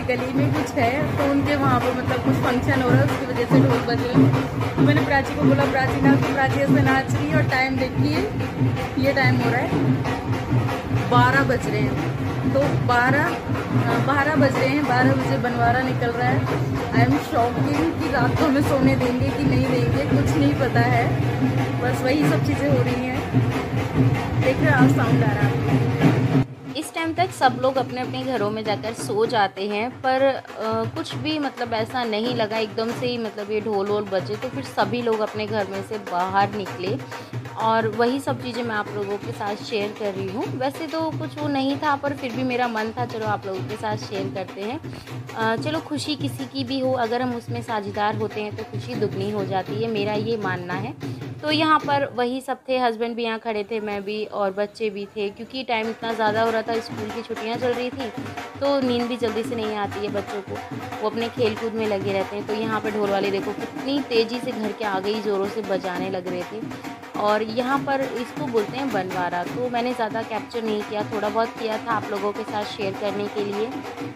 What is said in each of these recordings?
गली में कुछ है, तो उनके वहाँ पर मतलब कुछ फंक्शन हो रहा है, उसकी वजह से ढोल बज रहे हैं। तो मैंने प्राची को बोला, प्राची ऐसे नाच रही है और टाइम देखिए, ये टाइम हो रहा है 12 बज रहे हैं। तो 12 बज रहे हैं, 12 बजे बनवारा निकल रहा है। आई एम शॉकिंग कि रात को हमें सोने देंगे कि नहीं देंगे, कुछ नहीं पता है। बस वही सब चीज़ें हो रही हैं। देख रहे हैं आप, साउंड आ रहा है। इस टाइम तक सब लोग अपने अपने घरों में जाकर सो जाते हैं, पर कुछ भी मतलब ऐसा नहीं लगा एकदम से ही मतलब ये ढोल वोल बजे तो फिर सभी लोग अपने घर में से बाहर निकले और वही सब चीज़ें मैं आप लोगों के साथ शेयर कर रही हूँ। वैसे तो कुछ वो नहीं था, पर फिर भी मेरा मन था चलो आप लोगों के साथ शेयर करते हैं। चलो खुशी किसी की भी हो, अगर हम उसमें साझेदार होते हैं तो खुशी दुगनी हो जाती है, मेरा ये मानना है। तो यहाँ पर वही सब थे, हस्बैंड भी यहाँ खड़े थे, मैं भी और बच्चे भी थे, क्योंकि टाइम इतना ज़्यादा हो रहा था, स्कूल की छुट्टियाँ चल रही थी तो नींद भी जल्दी से नहीं आती है बच्चों को, वो अपने खेल कूद में लगे रहते हैं। तो यहाँ पर ढोल वाले देखो कितनी तेज़ी से घर के आगे ही ज़ोरों से बजाने लग रहे थे। और यहाँ पर इसको बोलते हैं बनवारा। तो मैंने ज़्यादा कैप्चर नहीं किया, थोड़ा बहुत किया था आप लोगों के साथ शेयर करने के लिए।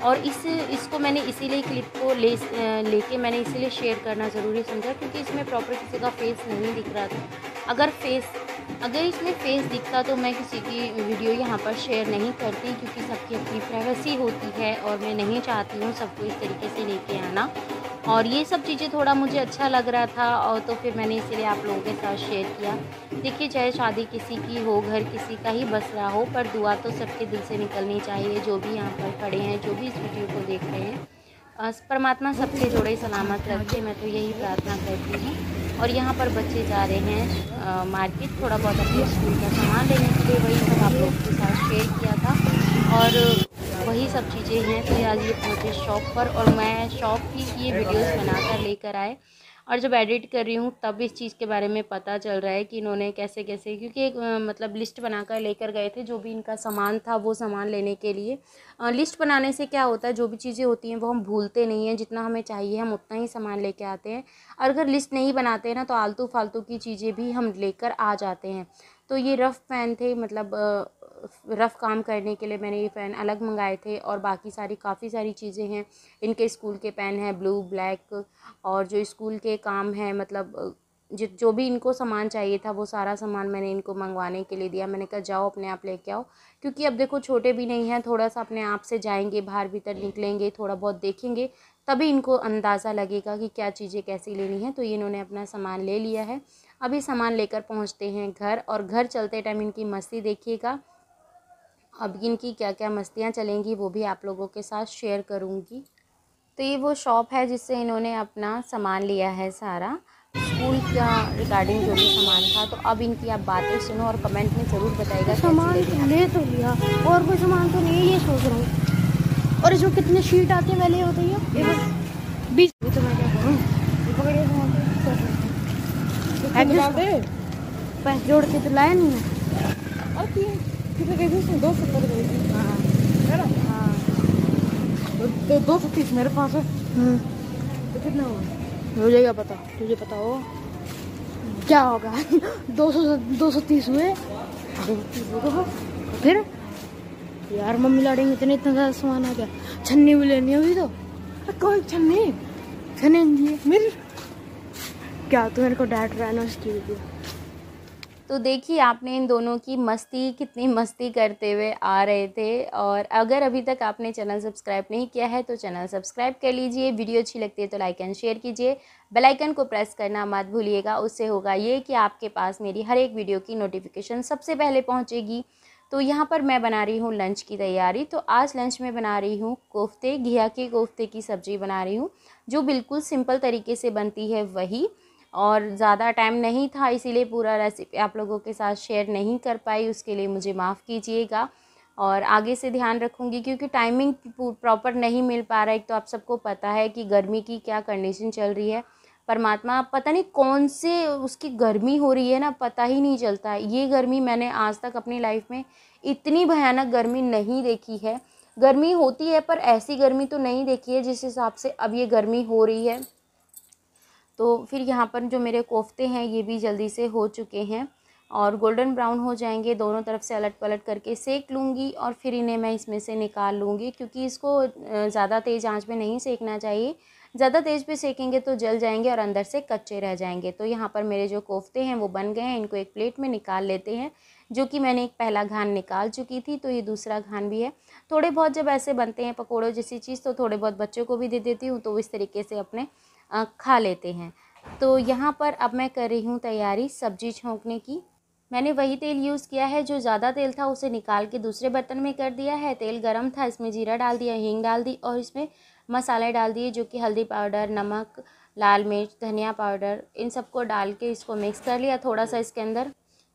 और इसको मैंने इसीलिए क्लिप को लेके मैंने इसीलिए शेयर करना ज़रूरी समझा, क्योंकि इसमें प्रॉपर किसी का फेस नहीं दिख रहा था। अगर इसमें फेस दिखता तो मैं किसी की वीडियो यहाँ पर शेयर नहीं करती, क्योंकि सबकी अपनी प्राइवेसी होती है और मैं नहीं चाहती हूँ सबको इस तरीके से लेके आना। और ये सब चीज़ें थोड़ा मुझे अच्छा लग रहा था, और तो फिर मैंने इसीलिए आप लोगों के साथ शेयर किया। देखिए, चाहे शादी किसी की हो, घर किसी का ही बस रहा हो, पर दुआ तो सबके दिल से निकलनी चाहिए। जो भी यहाँ पर खड़े हैं, जो भी इस वीडियो को देख रहे हैं, परमात्मा सबके जोड़े सलामत रखे, मैं तो यही प्रार्थना करती हूँ। और यहाँ पर बच्चे जा रहे हैं मार्केट, थोड़ा बहुत अपने स्कूल का सामान लेने के लिए, वही सब आप लोगों के साथ शेयर किया था और वही सब चीज़ें हैं। तो आज ये पहुँचे शॉप पर, और मैं शॉप की ये वीडियोस बनाकर लेकर आए, और जब एडिट कर रही हूँ तब इस चीज़ के बारे में पता चल रहा है कि इन्होंने कैसे कैसे, क्योंकि एक मतलब लिस्ट बनाकर लेकर गए थे, जो भी इनका सामान था वो सामान लेने के लिए। लिस्ट बनाने से क्या होता है, जो भी चीज़ें होती हैं वो हम भूलते नहीं हैं, जितना हमें चाहिए हम उतना ही सामान लेके आते हैं। और अगर लिस्ट नहीं बनाते हैं ना, तो आलतू फालतू की चीज़ें भी हम लेकर आ जाते हैं। तो ये रफ़ पेन थे, मतलब रफ़ काम करने के लिए मैंने ये पेन अलग मंगाए थे, और बाकी काफ़ी सारी चीज़ें हैं। इनके स्कूल के पेन हैं ब्लू ब्लैक, और जो स्कूल के काम है, मतलब जो भी इनको सामान चाहिए था वो सारा सामान मैंने इनको मंगवाने के लिए दिया। मैंने कहा जाओ अपने आप लेके आओ, क्योंकि अब देखो छोटे भी नहीं हैं, थोड़ा सा अपने आप से जाएंगे, बाहर भीतर निकलेंगे, थोड़ा बहुत देखेंगे, तभी इनको अंदाज़ा लगेगा कि क्या चीज़ें कैसी लेनी है। तो ये इन्होंने अपना सामान ले लिया है। अभी सामान लेकर पहुँचते हैं घर, और घर चलते टाइम इनकी मस्ती देखिएगा। अब इनकी क्या क्या मस्तियाँ चलेंगी वो भी आप लोगों के साथ शेयर करूँगी। तो ये वो शॉप है जिससे इन्होंने अपना सामान लिया है सारा, स्कूल का रिगार्डिंग जो भी सामान था। तो अब इनकी आप बातें सुनो और कमेंट में ज़रूर बताइएगा। सामान ले तो लिया, और कोई सामान तो नहीं है, ये सोच रहा हूँ। और इसमें कितने शीट आती है, पहले बताइए। 20 तो मैं क्या करूँ, पैसे जोड़ के तो लाया नहीं है। तो 230 मेरे पास है। तो कितना होगा हो पता, तुझे पता हो क्या होगा। 230 हुए। 230 होगा फिर यार, मम्मी लाड़ेंगे इतना ज़्यादा सामान आ गया। छन्नी भी लेनी है अभी तो। कोई छन्नी मेरे क्या, तो मेरे को डांट रहा है ना उसकी वीडियो। तो देखिए आपने इन दोनों की मस्ती, कितनी मस्ती करते हुए आ रहे थे। और अगर अभी तक आपने चैनल सब्सक्राइब नहीं किया है तो चैनल सब्सक्राइब कर लीजिए। वीडियो अच्छी लगती है तो लाइक एंड शेयर कीजिए, बेल आइकन को प्रेस करना मत भूलिएगा। उससे होगा ये कि आपके पास मेरी हर एक वीडियो की नोटिफिकेशन सबसे पहले पहुँचेगी। तो यहाँ पर मैं बना रही हूँ लंच की तैयारी। तो आज लंच में बना रही हूँ कोफ्ते, घिया के कोफ्ते की सब्ज़ी बना रही हूँ, जो बिल्कुल सिंपल तरीके से बनती है वही। और ज़्यादा टाइम नहीं था, इसीलिए पूरा रेसिपी आप लोगों के साथ शेयर नहीं कर पाई, उसके लिए मुझे माफ़ कीजिएगा। और आगे से ध्यान रखूँगी, क्योंकि टाइमिंग प्रॉपर नहीं मिल पा रहा है। एक तो आप सबको पता है कि गर्मी की क्या कंडीशन चल रही है, परमात्मा पता नहीं कौन से उसकी गर्मी हो रही है ना, पता ही नहीं चलता है। ये गर्मी मैंने आज तक अपनी लाइफ में इतनी भयानक गर्मी नहीं देखी है। गर्मी होती है पर ऐसी गर्मी तो नहीं देखी है जिस हिसाब से अब ये गर्मी हो रही है। तो फिर यहाँ पर जो मेरे कोफ्ते हैं ये भी जल्दी से हो चुके हैं। और गोल्डन ब्राउन हो जाएंगे, दोनों तरफ से अलट पलट करके सेक लूँगी और फिर इन्हें मैं इसमें से निकाल लूँगी, क्योंकि इसको ज़्यादा तेज़ आंच पे नहीं सेकना चाहिए। ज़्यादा तेज़ पे सेकेंगे तो जल जाएंगे और अंदर से कच्चे रह जाएंगे। तो यहाँ पर मेरे जो कोफ्ते हैं वो बन गए हैं, इनको एक प्लेट में निकाल लेते हैं, जो कि मैंने एक पहला घान निकाल चुकी थी, तो ये दूसरा घान भी है। थोड़े बहुत जब ऐसे बनते हैं पकौड़े जैसी चीज़ तो थोड़े बहुत बच्चों को भी दे देती हूँ, तो वो इस तरीके से अपने खा लेते हैं। तो यहाँ पर अब मैं कर रही हूँ तैयारी सब्जी छोंकने की। मैंने वही तेल यूज़ किया है, जो ज़्यादा तेल था उसे निकाल के दूसरे बर्तन में कर दिया है। तेल गरम था, इसमें जीरा डाल दिया, हींग डाल दी और इसमें मसाले डाल दिए, जो कि हल्दी पाउडर, नमक, लाल मिर्च, धनिया पाउडर, इन सबको डाल के इसको मिक्स कर लिया। थोड़ा सा इसके अंदर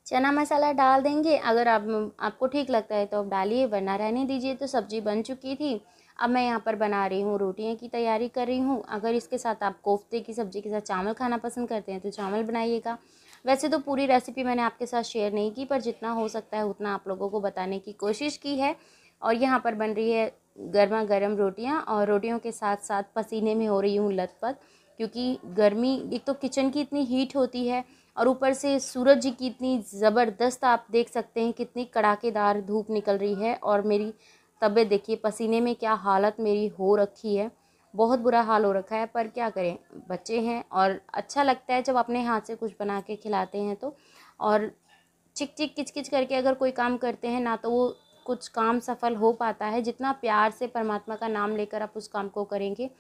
चना मसाला डाल देंगे, अगर आपको ठीक लगता है तो आप डालिए, वरना रहने दीजिए। तो सब्ज़ी बन चुकी थी। अब मैं यहाँ पर बना रही हूँ रोटियाँ की तैयारी कर रही हूँ। अगर इसके साथ आप कोफ्ते की सब्ज़ी के साथ चावल खाना पसंद करते हैं तो चावल बनाइएगा। वैसे तो पूरी रेसिपी मैंने आपके साथ शेयर नहीं की, पर जितना हो सकता है उतना आप लोगों को बताने की कोशिश की है। और यहाँ पर बन रही है गर्मा गर्म रोटियाँ, और रोटियों के साथ साथ पसीने में हो रही हूँ लथपथ, क्योंकि गर्मी, एक तो किचन की इतनी हीट होती है और ऊपर से सूरज जी की इतनी ज़बरदस्त, आप देख सकते हैं कितनी कड़ाकेदार धूप निकल रही है। और मेरी तबीयत देखिए, पसीने में क्या हालत मेरी हो रखी है, बहुत बुरा हाल हो रखा है। पर क्या करें, बच्चे हैं और अच्छा लगता है जब अपने हाथ से कुछ बना के खिलाते हैं तो। और चिक चिक किच किच करके अगर कोई काम करते हैं ना, तो वो कुछ काम सफल हो पाता है। जितना प्यार से परमात्मा का नाम लेकर आप उस काम को करेंगे,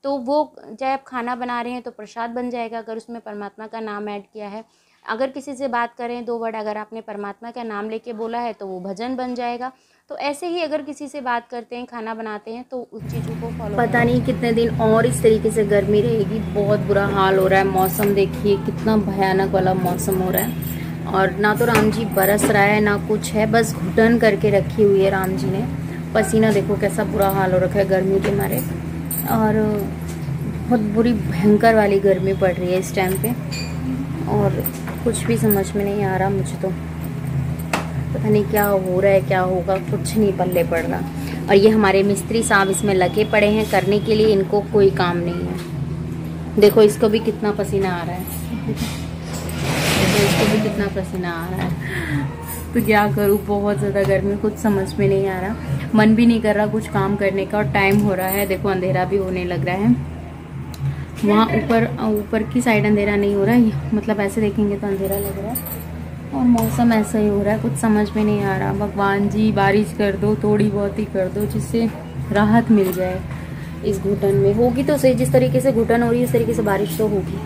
तो वो चाहे आप खाना बना रहे हैं तो प्रसाद बन जाएगा, अगर उसमें परमात्मा का नाम ऐड किया है। अगर किसी से बात करें 2 वर्ड अगर आपने परमात्मा का नाम लेके बोला है तो वो भजन बन जाएगा। तो ऐसे ही अगर किसी से बात करते हैं, खाना बनाते हैं, तो उस चीज़ों को फॉलो। पता नहीं कितने दिन और इस तरीके से गर्मी रहेगी, बहुत बुरा हाल हो रहा है। मौसम देखिए कितना भयानक वाला मौसम हो रहा है, और ना तो राम जी बरस रहा है ना कुछ है, बस घुटन करके रखी हुई है राम जी ने। पसीना देखो कैसा बुरा हाल हो रखा है गर्मी के मारे, और बहुत बुरी भयंकर वाली गर्मी पड़ रही है इस टाइम पे, और कुछ भी समझ में नहीं आ रहा मुझे तो। पता नहीं क्या हो रहा है, क्या होगा, कुछ नहीं पल्ले पड़ रहा। और ये हमारे मिस्त्री साहब इसमें लगे पड़े हैं करने के लिए, इनको कोई काम नहीं है। देखो इसको भी कितना पसीना आ रहा है, देखो इसको भी कितना पसीना आ रहा है। तो क्या करूँ, बहुत ज़्यादा गर्मी, कुछ समझ में नहीं आ रहा, मन भी नहीं कर रहा कुछ काम करने का। और टाइम हो रहा है, देखो अंधेरा भी होने लग रहा है। वहाँ ऊपर की साइड अंधेरा नहीं हो रहा है, मतलब ऐसे देखेंगे तो अंधेरा लग रहा है। और मौसम ऐसा ही हो रहा है, कुछ समझ में नहीं आ रहा। भगवान जी बारिश कर दो, थोड़ी बहुत ही कर दो, जिससे राहत मिल जाए इस घुटन में। होगी तो सही, जिस तरीके से घुटन हो रही है उस तरीके से बारिश तो होगी।